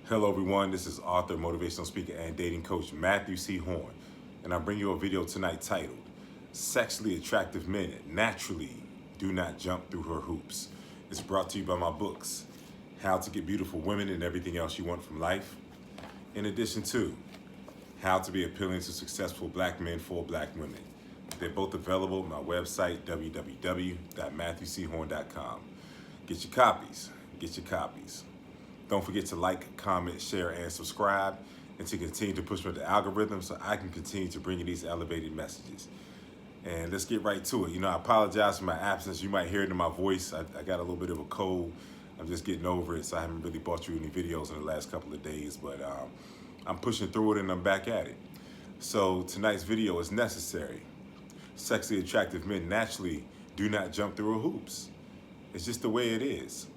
Hello everyone, this is author, motivational speaker, and dating coach Matthew C. Horne, and I bring you a video tonight titled, Sexually Attractive Men Naturally Do Not Jump Through Her Hoops. It's brought to you by my books, How to Get Beautiful Women and Everything Else You Want from Life, in addition to How to Be Appealing to Successful Black Men for Black Women. They're both available on my website, www.matthewchorne.com. Get your copies, get your copies. Don't forget to like, comment, share, and subscribe, and to continue to push me with the algorithm so I can continue to bring you these elevated messages. And let's get right to it. I apologize for my absence. You might hear it in my voice. I got a little bit of a cold. I'm just getting over it, so I haven't really brought you any videos in the last couple of days, but I'm pushing through it and I'm back at it. So tonight's video is necessary. Sexually attractive men naturally do not jump through hoops. It's just the way it is.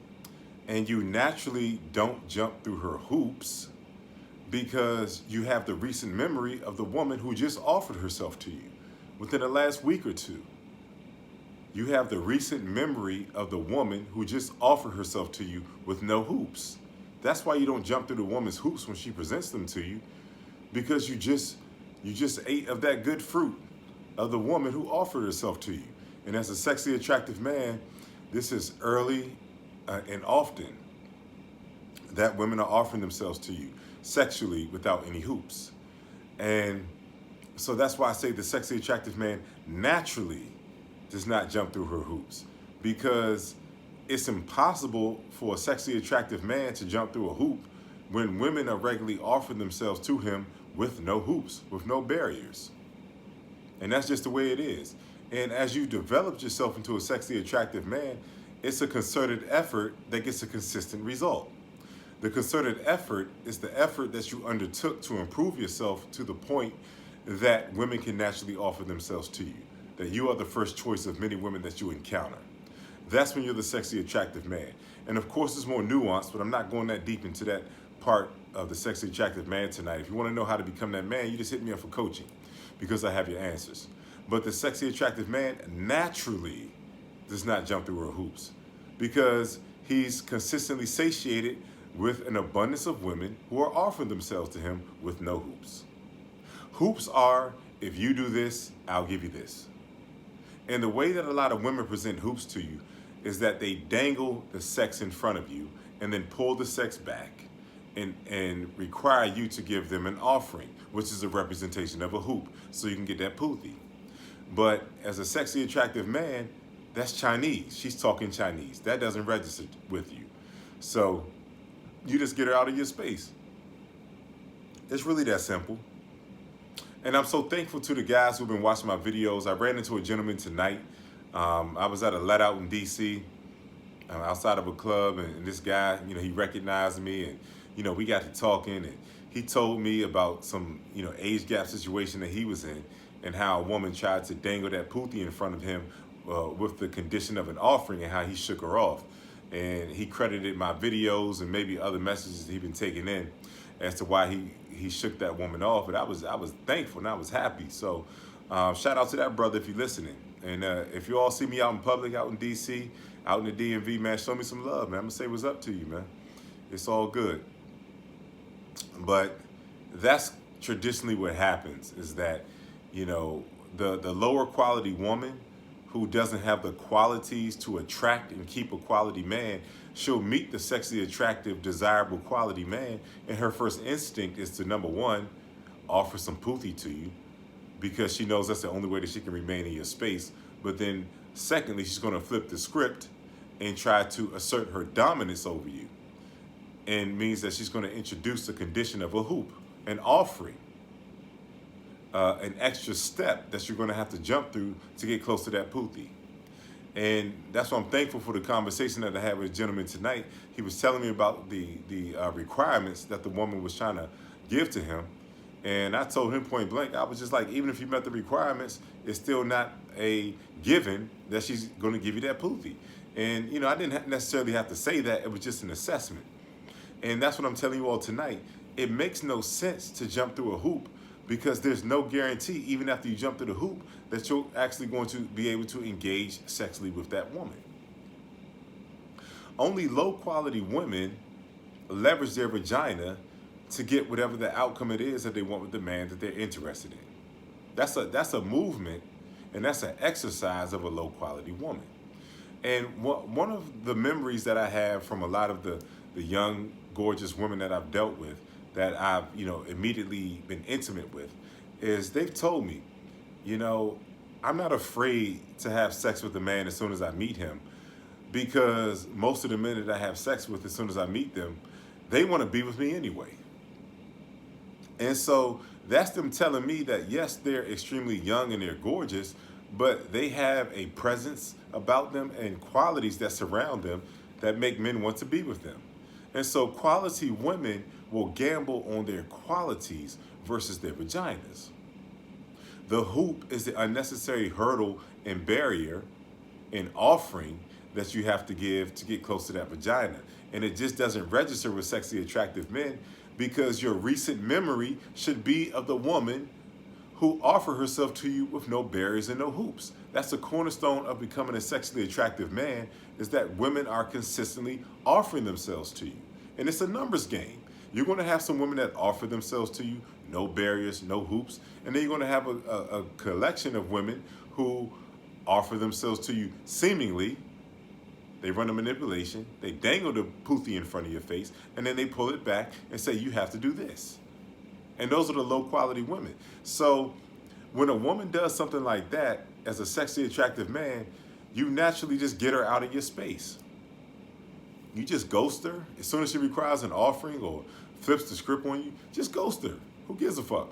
And you naturally don't jump through her hoops because you have the recent memory of the woman who just offered herself to you within the last week or two. You have the recent memory of the woman who just offered herself to you with no hoops. That's why you don't jump through the woman's hoops when she presents them to you, because you just ate of that good fruit of the woman who offered herself to you. And as a sexually attractive man, this is early and often that women are offering themselves to you sexually without any hoops. And so that's why I say the sexually attractive man naturally does not jump through her hoops, because it's impossible for a sexually attractive man to jump through a hoop when women are regularly offering themselves to him with no hoops, with no barriers. And that's just the way it is. And as you develop yourself into a sexually attractive man, it's a concerted effort that gets a consistent result. The concerted effort is the effort that you undertook to improve yourself to the point that women can naturally offer themselves to you, that you are the first choice of many women that you encounter. That's when you're the sexually attractive man. And of course, it's more nuanced, but I'm not going that deep into that part of the sexually attractive man tonight. If you want to know how to become that man, you just hit me up for coaching, because I have your answers. But the sexually attractive man naturally does not jump through her hoops, because he's consistently satiated with an abundance of women who are offering themselves to him with no hoops. Hoops are, if you do this, I'll give you this. And the way that a lot of women present hoops to you is that they dangle the sex in front of you and then pull the sex back and require you to give them an offering, which is a representation of a hoop, so you can get that pooty. But as a sexually attractive man, that's Chinese. She's talking Chinese. That doesn't register with you. So you just get her out of your space. It's really that simple. And I'm so thankful to the guys who've been watching my videos. I ran into a gentleman tonight. I was at a let out in DC, outside of a club, and this guy, he recognized me, and we got to talking, and he told me about some, age gap situation that he was in, and how a woman tried to dangle that pooty in front of him with the condition of an offering, and how he shook her off. And he credited my videos and maybe other messages he'd been taking in as to why he shook that woman off. But I was thankful and I was happy. So shout out to that brother if you're listening. And if you all see me out in public, out in DC, out in the DMV, man, show me some love, man. I'm gonna say what's up to you, man. It's all good. But that's traditionally what happens, is that, the lower quality woman who doesn't have the qualities to attract and keep a quality man, she'll meet the sexually attractive, desirable quality man, and her first instinct is to, number one, offer some pooty to you, because she knows that's the only way that she can remain in your space. But then secondly, she's going to flip the script and try to assert her dominance over you, and means that she's going to introduce the condition of a hoop, an offering, an extra step that you're going to have to jump through to get close to that pooty. And that's why I'm thankful for the conversation that I had with a gentleman tonight. He was telling me about the requirements that the woman was trying to give to him. And I told him point blank, I was just like, even if you met the requirements, it's still not a given that she's going to give you that pooty. And, I didn't necessarily have to say that. It was just an assessment. And that's what I'm telling you all tonight. It makes no sense to jump through a hoop, because there's no guarantee, even after you jump through the hoop, that you're actually going to be able to engage sexually with that woman. Only low quality women leverage their vagina to get whatever the outcome it is that they want with the man that they're interested in. That's a movement, and that's an exercise of a low quality woman. And one of the memories that I have from a lot of the young, gorgeous women that I've dealt with, that I've immediately been intimate with, is they've told me, I'm not afraid to have sex with a man as soon as I meet him, because most of the men that I have sex with as soon as I meet them, they want to be with me anyway. And so that's them telling me that, yes, they're extremely young and they're gorgeous, but they have a presence about them and qualities that surround them that make men want to be with them. And so quality women will gamble on their qualities versus their vaginas. The hoop is the unnecessary hurdle and barrier and offering that you have to give to get close to that vagina. And it just doesn't register with sexually attractive men, because your recent memory should be of the woman who offered herself to you with no barriers and no hoops. That's the cornerstone of becoming a sexually attractive man, is that women are consistently offering themselves to you. And it's a numbers game. You're going to have some women that offer themselves to you, no barriers, no hoops. And then you're going to have a collection of women who offer themselves to you seemingly. They run a manipulation, they dangle the poothie in front of your face, and then they pull it back and say, you have to do this. And those are the low quality women. So when a woman does something like that, as a sexually attractive man, you naturally just get her out of your space. You just ghost her. As soon as she requires an offering or flips the script on you, just ghost her. Who gives a fuck?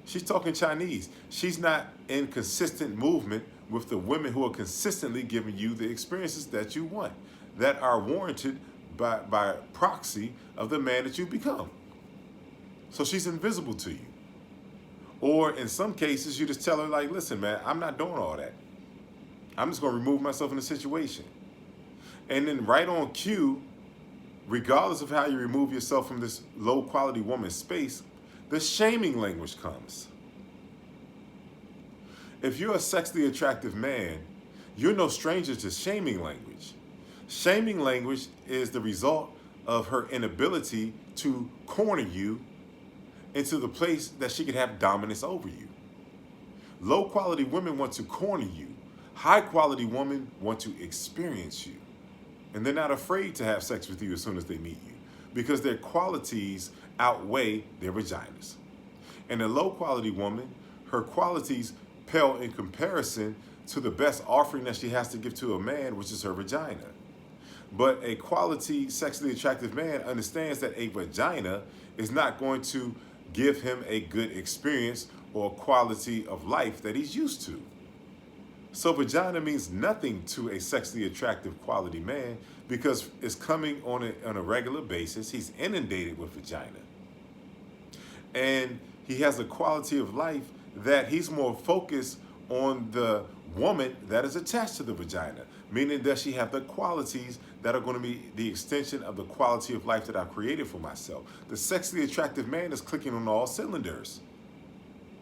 She's talking Chinese. She's not in consistent movement with the women who are consistently giving you the experiences that you want, that are warranted by proxy of the man that you become. So she's invisible to you. Or in some cases, you just tell her, like, listen, man, I'm not doing all that. I'm just going to remove myself from the situation. And then right on cue, regardless of how you remove yourself from this low quality woman's space, the shaming language comes. If you're a sexually attractive man, you're no stranger to shaming language. Shaming language is the result of her inability to corner you into the place that she could have dominance over you. Low quality women want to corner you. High quality women want to experience you. And they're not afraid to have sex with you as soon as they meet you, because their qualities outweigh their vaginas. And a low quality woman, her qualities pale in comparison to the best offering that she has to give to a man, which is her vagina. But a quality sexually attractive man understands that a vagina is not going to give him a good experience or quality of life that he's used to. So vagina means nothing to a sexually attractive quality man, because it's coming on a regular basis. He's inundated with vagina. And he has a quality of life that he's more focused on the woman that is attached to the vagina, meaning that she have the qualities that are going to be the extension of the quality of life that I've created for myself. The sexually attractive man is clicking on all cylinders.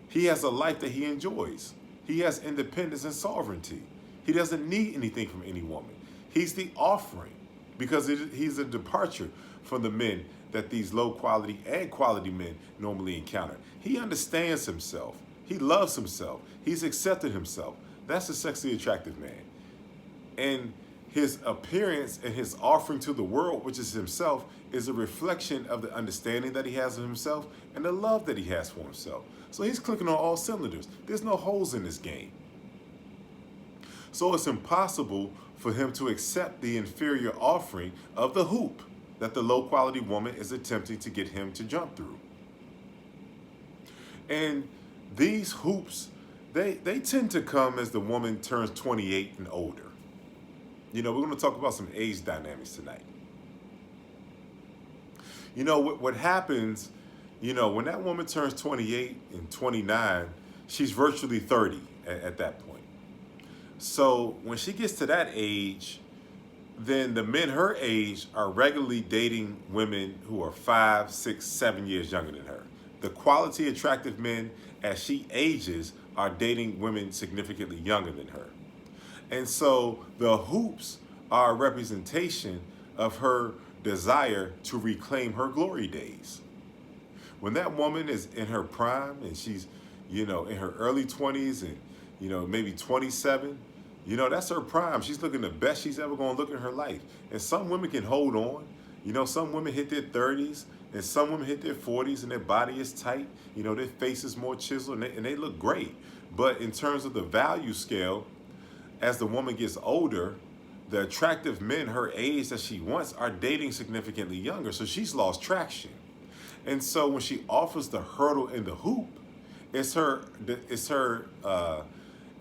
He has a life that he enjoys. He has independence and sovereignty. He doesn't need anything from any woman. He's the offering, because he's a departure from the men that these low quality and quality men normally encounter. He understands himself. He loves himself. He's accepted himself. That's a sexually attractive man. And his appearance and his offering to the world, which is himself, is a reflection of the understanding that he has of himself and the love that he has for himself. So he's clicking on all cylinders. There's no holes in this game. So it's impossible for him to accept the inferior offering of the hoop that the low quality woman is attempting to get him to jump through. And these hoops, they tend to come as the woman turns 28 and older. We're going to talk about some age dynamics tonight. What happens, when that woman turns 28 and 29, she's virtually 30 at that point. So when she gets to that age, then the men her age are regularly dating women who are 5, 6, 7 years younger than her. The quality attractive men, as she ages, are dating women significantly younger than her. And so the hoops are a representation of her desire to reclaim her glory days. When that woman is in her prime and she's, in her early 20s and, maybe 27, that's her prime. She's looking the best she's ever going to look in her life. And some women can hold on. Some women hit their 30s and some women hit their 40s and their body is tight. Their face is more chiseled and they look great. But in terms of the value scale, as the woman gets older, the attractive men her age that she wants are dating significantly younger. So she's lost traction. And so when she offers the hurdle and the hoop, it's her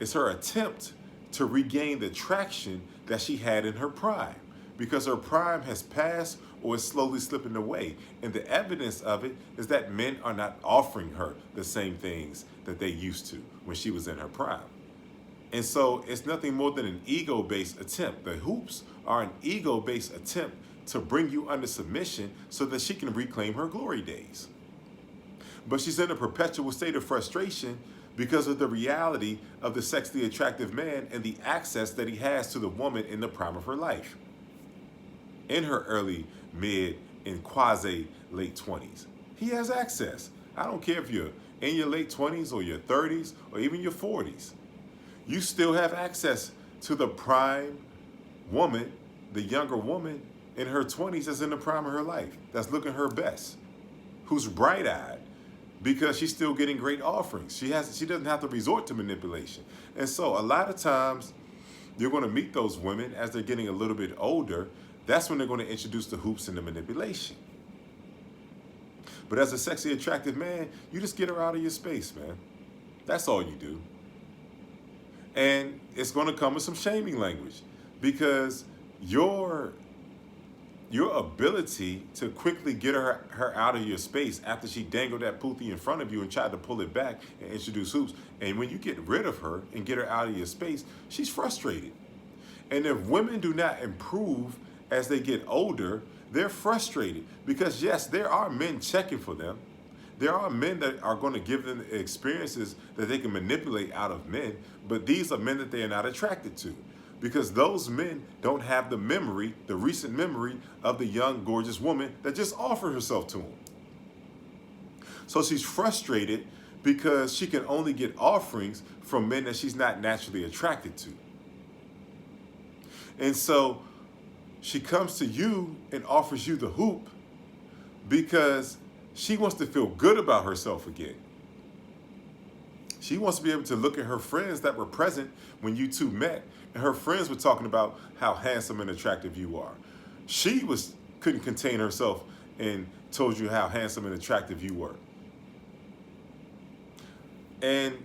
attempt to regain the traction that she had in her prime, because her prime has passed or is slowly slipping away. And the evidence of it is that men are not offering her the same things that they used to when she was in her prime. And so it's nothing more than an ego-based attempt. The hoops are an ego-based attempt to bring you under submission so that she can reclaim her glory days. But she's in a perpetual state of frustration because of the reality of the sexually attractive man and the access that he has to the woman in the prime of her life. In her early, mid, and quasi-late 20s, he has access. I don't care if you're in your late 20s or your 30s or even your 40s. You still have access to the prime woman, the younger woman in her 20s that's in the prime of her life, that's looking her best, who's bright-eyed because she's still getting great offerings. She doesn't have to resort to manipulation. And so a lot of times you're going to meet those women as they're getting a little bit older. That's when they're going to introduce the hoops and the manipulation. But as a sexually attractive man, you just get her out of your space, man. That's all you do. And it's going to come with some shaming language, because your ability to quickly get her out of your space after she dangled that pootie in front of you and tried to pull it back and introduce hoops, and when you get rid of her and get her out of your space, she's frustrated. And if women do not improve as they get older, they're frustrated, because yes, there are men checking for them. There are men that are going to give them experiences that they can manipulate out of men, but these are men that they are not attracted to, because those men don't have the memory, the recent memory of the young, gorgeous woman that just offered herself to them. So she's frustrated because she can only get offerings from men that she's not naturally attracted to. And so she comes to you and offers you the hoop because she wants to feel good about herself again. She wants to be able to look at her friends that were present when you two met, and her friends were talking about how handsome and attractive you are. She couldn't contain herself and told you how handsome and attractive you were. And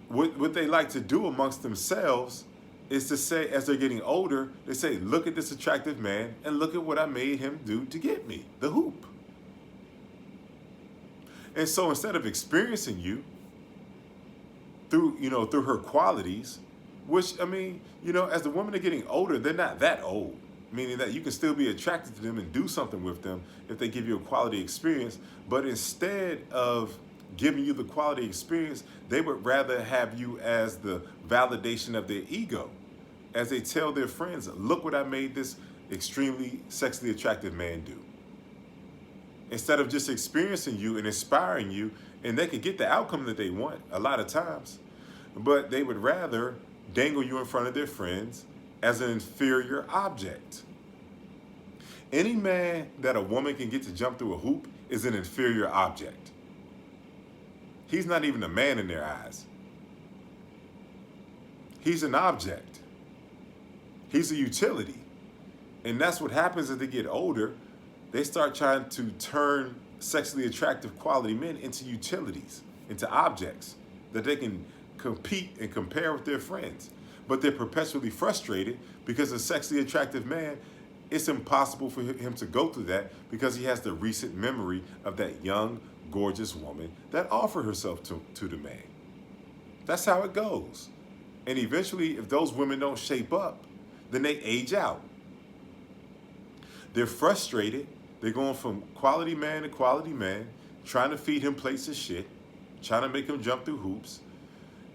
what they like to do amongst themselves is to say, as they're getting older, they say, look at this attractive man and look at what I made him do to get me, the hoop. And so instead of experiencing you through her qualities, which, as the women are getting older, they're not that old, meaning that you can still be attracted to them and do something with them if they give you a quality experience. But instead of giving you the quality experience, they would rather have you as the validation of their ego, as they tell their friends, look what I made this extremely sexually attractive man do. Instead of just experiencing you and inspiring you, and they can get the outcome that they want a lot of times, but they would rather dangle you in front of their friends as an inferior object. Any man that a woman can get to jump through a hoop is an inferior object. He's not even a man in their eyes. He's an object. He's a utility. And that's what happens as they get older. They start trying to turn sexually attractive quality men into utilities, into objects that they can compete and compare with their friends. But they're perpetually frustrated because a sexually attractive man, it's impossible for him to go through that because he has the recent memory of that young, gorgeous woman that offered herself to the man. That's how it goes. And eventually, if those women don't shape up, then they age out. They're frustrated. They're going from quality man to quality man, trying to feed him plates of shit, trying to make him jump through hoops,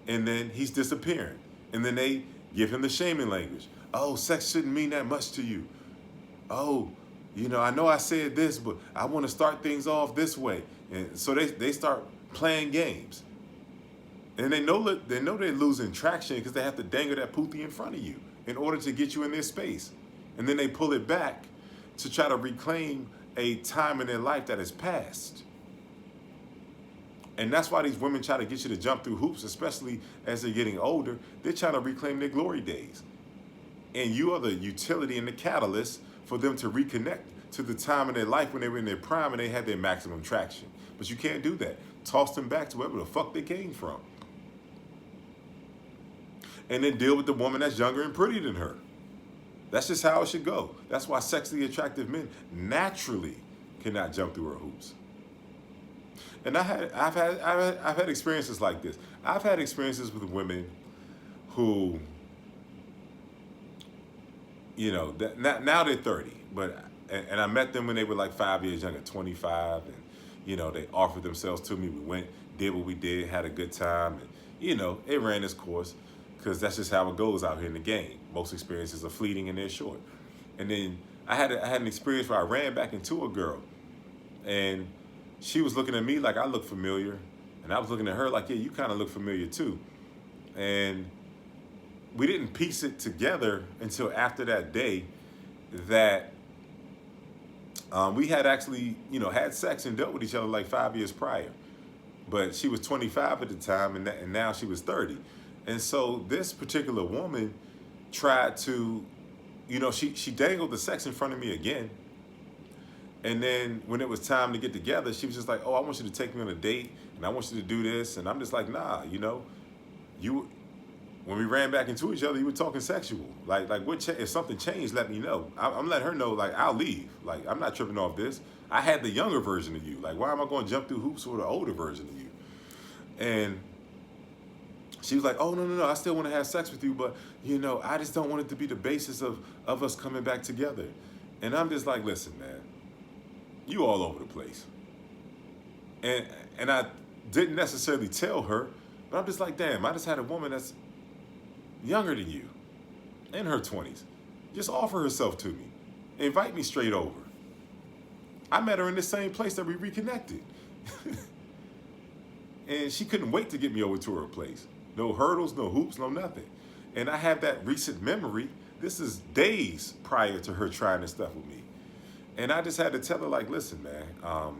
and then he's disappearing. And then they give him the shaming language. Oh, sex shouldn't mean that much to you. Oh, I know I said this, but I want to start things off this way. And so they start playing games. And they know they're losing traction because they have to dangle that pootie in front of you in order to get you in their space. And then they pull it back to try to reclaim a time in their life that has passed. And that's why these women try to get you to jump through hoops, especially as they're getting older. They're trying to reclaim their glory days. And you are the utility and the catalyst for them to reconnect to the time in their life when they were in their prime and they had their maximum traction. But you can't do that. Toss them back to wherever the fuck they came from. And then deal with the woman that's younger and prettier than her. That's just how it should go. That's why sexually attractive men naturally cannot jump through her hoops. And I've had experiences like this. I've had experiences with women who, now they're 30, and I met them when they were like 5 years younger, 25, and they offered themselves to me. We went, did what we did, had a good time, and it ran its course. Because that's just how it goes out here in the game. Most experiences are fleeting and they're short. And then I had an experience where I ran back into a girl. And she was looking at me like I looked familiar. And I was looking at her like, yeah, you kind of look familiar too. And we didn't piece it together until after that day that we had actually, had sex and dealt with each other like 5 years prior. But she was 25 at the time and now she was 30. And so this particular woman tried to, she dangled the sex in front of me again. And then when it was time to get together, she was just like, oh, I want you to take me on a date and I want you to do this. And I'm just like, nah, when we ran back into each other, you were talking sexual. Like if something changed, let me know. I'm letting her know, like, I'll leave. Like, I'm not tripping off this. I had the younger version of you. Like, why am I going to jump through hoops with the older version of you? And she was like, oh, no, I still want to have sex with you, but, I just don't want it to be the basis of us coming back together. And I'm just like, listen, man, you all over the place. And I didn't necessarily tell her, but I'm just like, damn, I just had a woman that's younger than you, in her 20s, just offer herself to me, invite me straight over. I met her in the same place that we reconnected. And she couldn't wait to get me over to her place. No hurdles, no hoops, no nothing. And I have that recent memory. This is days prior to her trying this stuff with me. And I just had to tell her, like, listen, man,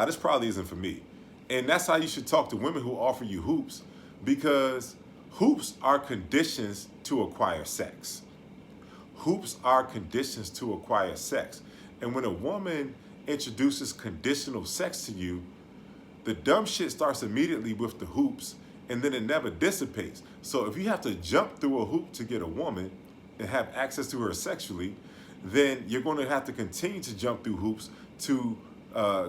this probably isn't for me. And that's how you should talk to women who offer you hoops, because hoops are conditions to acquire sex. Hoops are conditions to acquire sex. And when a woman introduces conditional sex to you, the dumb shit starts immediately with the hoops, and then it never dissipates. So if you have to jump through a hoop to get a woman and have access to her sexually, then you're going to have to continue to jump through hoops to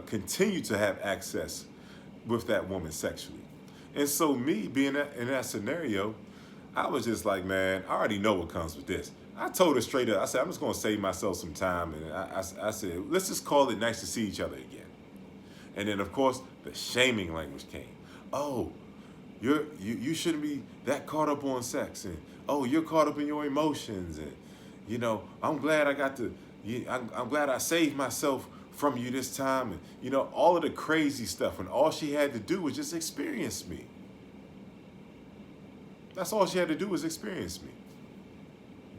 continue to have access with that woman sexually. And so me being in that scenario, I was just like, man, I already know what comes with this. I told her straight up, I said, I'm just going to save myself some time. And I said, let's just call it nice to see each other again. And then, of course, the shaming language came. Oh, you shouldn't be that caught up on sex. And, oh, you're caught up in your emotions. And, I'm glad I'm glad I saved myself from you this time. And, all of the crazy stuff. And all she had to do was just experience me. That's all she had to do was experience me.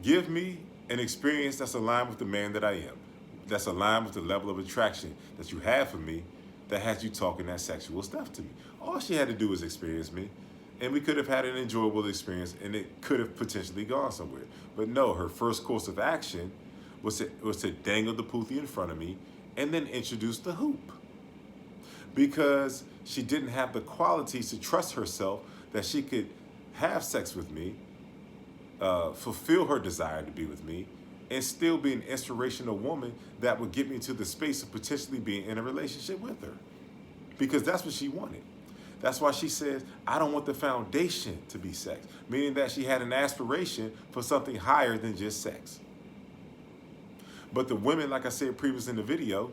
Give me an experience that's aligned with the man that I am. That's aligned with the level of attraction that you have for me, that has you talking that sexual stuff to me. All she had to do was experience me, and we could have had an enjoyable experience, and it could have potentially gone somewhere. But no, her first course of action was to dangle the poothie in front of me and then introduce the hoop. Because she didn't have the qualities to trust herself that she could have sex with me, fulfill her desire to be with me, and still be an inspirational woman that would get me to the space of potentially being in a relationship with her. Because that's what she wanted. That's why she says, I don't want the foundation to be sex. Meaning that she had an aspiration for something higher than just sex. But the women, like I said previously in the video,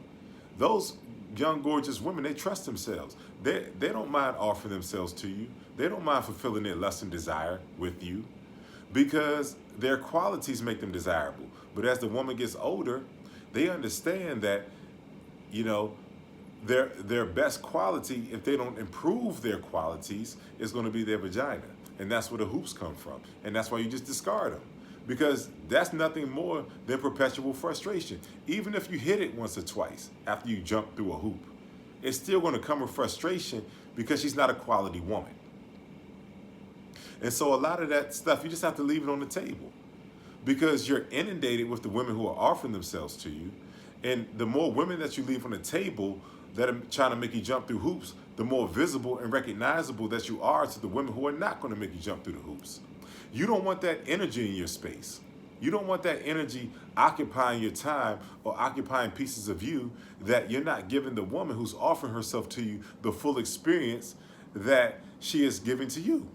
those young, gorgeous women, they trust themselves. They don't mind offering themselves to you. They don't mind fulfilling their lust and desire with you. because their qualities make them desirable. But as the woman gets older, they understand that, you know, their best quality, if they don't improve their qualities, is going to be their vagina. And that's where the hoops come from. And that's why you just discard them. Because that's nothing more than perpetual frustration. Even if you hit it once or twice after you jump through a hoop, it's still going to come with frustration because she's not a quality woman. And so a lot of that stuff, you just have to leave it on the table, because you're inundated with the women who are offering themselves to you. And the more women that you leave on the table that are trying to make you jump through hoops, the more visible and recognizable that you are to the women who are not going to make you jump through the hoops. You don't want that energy in your space. You don't want that energy occupying your time or occupying pieces of you that you're not giving the woman who's offering herself to you the full experience that she is giving to you.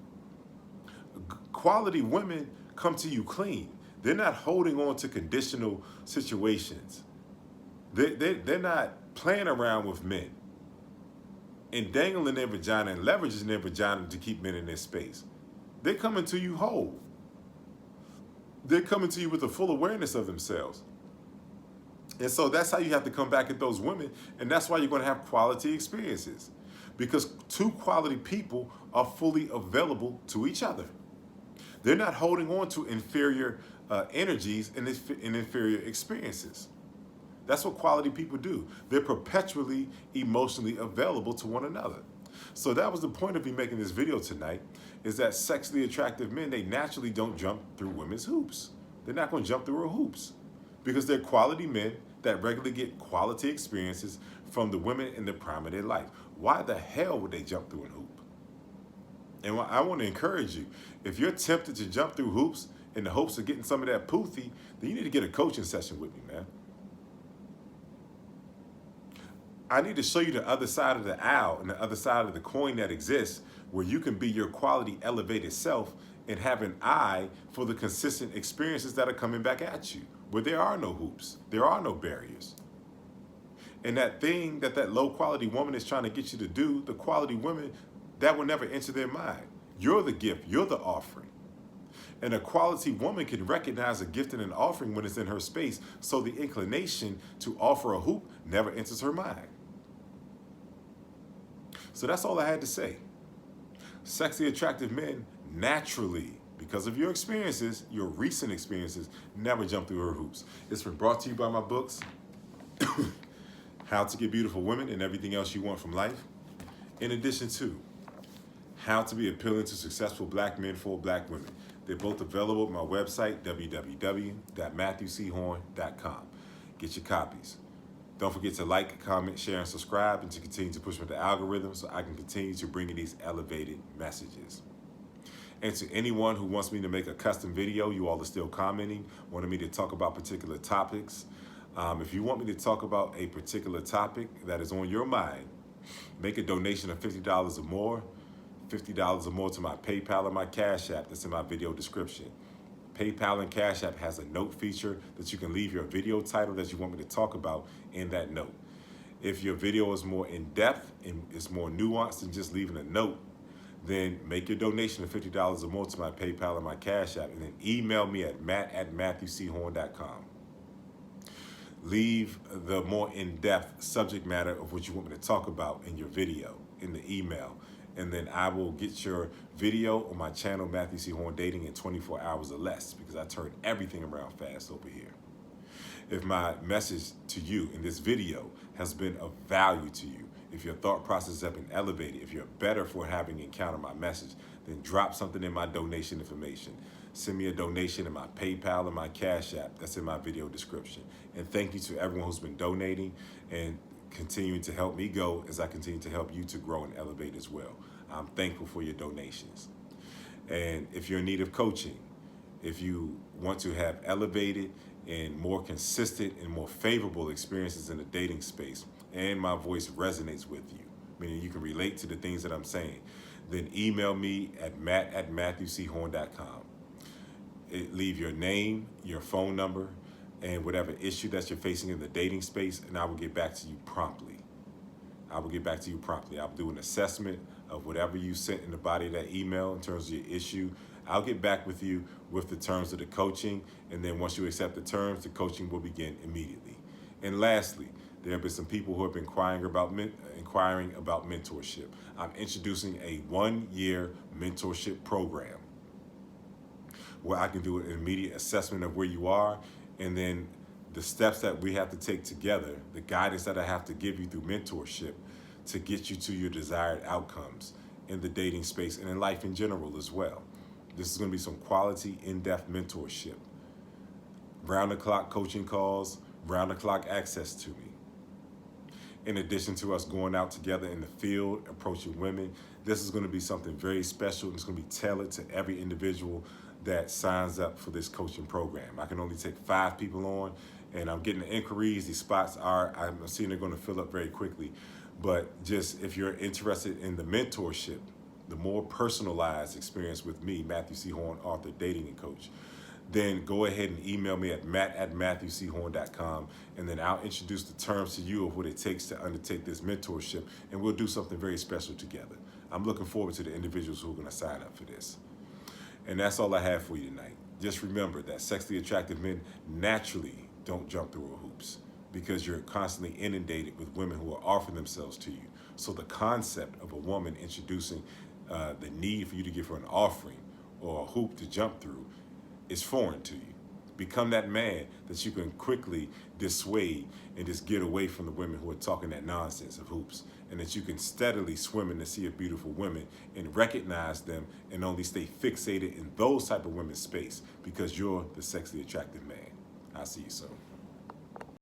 Quality women come to you clean. They're not holding on to conditional situations. They're not playing around with men and dangling their vagina and leveraging their vagina to keep men in their space. They're coming to you whole. They're coming to you with a full awareness of themselves. And so that's how you have to come back at those women. And that's why you're going to have quality experiences, because two quality people are fully available to each other. They're not holding on to inferior energies and inferior experiences. That's what quality people do. They're perpetually emotionally available to one another. So that was the point of me making this video tonight, is that sexually attractive men, they naturally don't jump through women's hoops. They're not going to jump through her hoops, because they're quality men that regularly get quality experiences from the women in the prime of their life. Why the hell would they jump through a hoop? And I want to encourage you, if you're tempted to jump through hoops in the hopes of getting some of that poofy, then you need to get a coaching session with me, man. I need to show you the other side of the owl and the other side of the coin that exists, where you can be your quality elevated self and have an eye for the consistent experiences that are coming back at you, where there are no hoops, there are no barriers. And that thing that low quality woman is trying to get you to do, the quality women, that will never enter their mind. You're the gift, you're the offering. And a quality woman can recognize a gift and an offering when it's in her space, so the inclination to offer a hoop never enters her mind. So that's all I had to say. Sexy, attractive men naturally, because of your experiences, your recent experiences, never jump through her hoops. It's been brought to you by my books, How to Get Beautiful Women and Everything Else You Want from Life, in addition to How to Be Appealing to Successful Black Men for Black Women. They're both available at my website, www.matthewchorne.com. Get your copies. Don't forget to like, comment, share, and subscribe, and to continue to push with the algorithm so I can continue to bring you these elevated messages. And to anyone who wants me to make a custom video, you all are still commenting, wanting me to talk about particular topics. If you want me to talk about a particular topic that is on your mind, make a donation of $50 or more. $50 or more to my PayPal or my Cash App that's in my video description. PayPal and Cash App has a note feature that you can leave your video title that you want me to talk about in that note. If your video is more in-depth and it's more nuanced than just leaving a note, then make your donation of $50 or more to my PayPal or my Cash App, and then email me at matt@matthewchorne.com. Leave the more in-depth subject matter of what you want me to talk about in your video, in the email. And then I will get your video on my channel, Matthew C. Horn Dating, in 24 hours or less, because I turn everything around fast over here. If my message to you in this video has been of value to you, if your thought process has been elevated, if you're better for having encountered my message, then drop something in my donation information. Send me a donation in my PayPal and my Cash App that's in my video description. And thank you to everyone who's been donating and continuing to help me go as I continue to help you to grow and elevate as well. I'm thankful for your donations. And if you're in need of coaching, if you want to have elevated and more consistent and more favorable experiences in the dating space, and my voice resonates with you, meaning you can relate to the things that I'm saying, then email me at matt@matthewchorne.com. Leave your name, your phone number, and whatever issue that you're facing in the dating space, and I will get back to you promptly. I'll do an assessment of whatever you sent in the body of that email in terms of your issue, I'll get back with you with the terms of the coaching, and then once you accept the terms, the coaching will begin immediately. And lastly, there have been some people who have been inquiring about mentorship. I'm introducing a 1-year mentorship program where I can do an immediate assessment of where you are, and then the steps that we have to take together, the guidance that I have to give you through mentorship to get you to your desired outcomes in the dating space and in life in general as well. This is going to be some quality, in-depth mentorship. Round-the-clock coaching calls, round-the-clock access to me. In addition to us going out together in the field, approaching women, this is going to be something very special, and it's going to be tailored to every individual that signs up for this coaching program. I can only take 5 people on, and I'm getting the inquiries. These spots I'm seeing they're going to fill up very quickly. But just if you're interested in the mentorship, the more personalized experience with me, Matthew C. Horne, author, dating and coach, then go ahead and email me at matt@matthewchorne.com, and then I'll introduce the terms to you of what it takes to undertake this mentorship, and we'll do something very special together. I'm looking forward to the individuals who are going to sign up for this. And that's all I have for you tonight. Just remember that sexually attractive men naturally don't jump through hoops because you're constantly inundated with women who are offering themselves to you. So the concept of a woman introducing the need for you to give her an offering or a hoop to jump through is foreign to you. Become that man that you can quickly dissuade and just get away from the women who are talking that nonsense of hoops, and that you can steadily swim in the sea of beautiful women and recognize them and only stay fixated in those type of women's space because you're the sexually attractive man. I'll see you soon.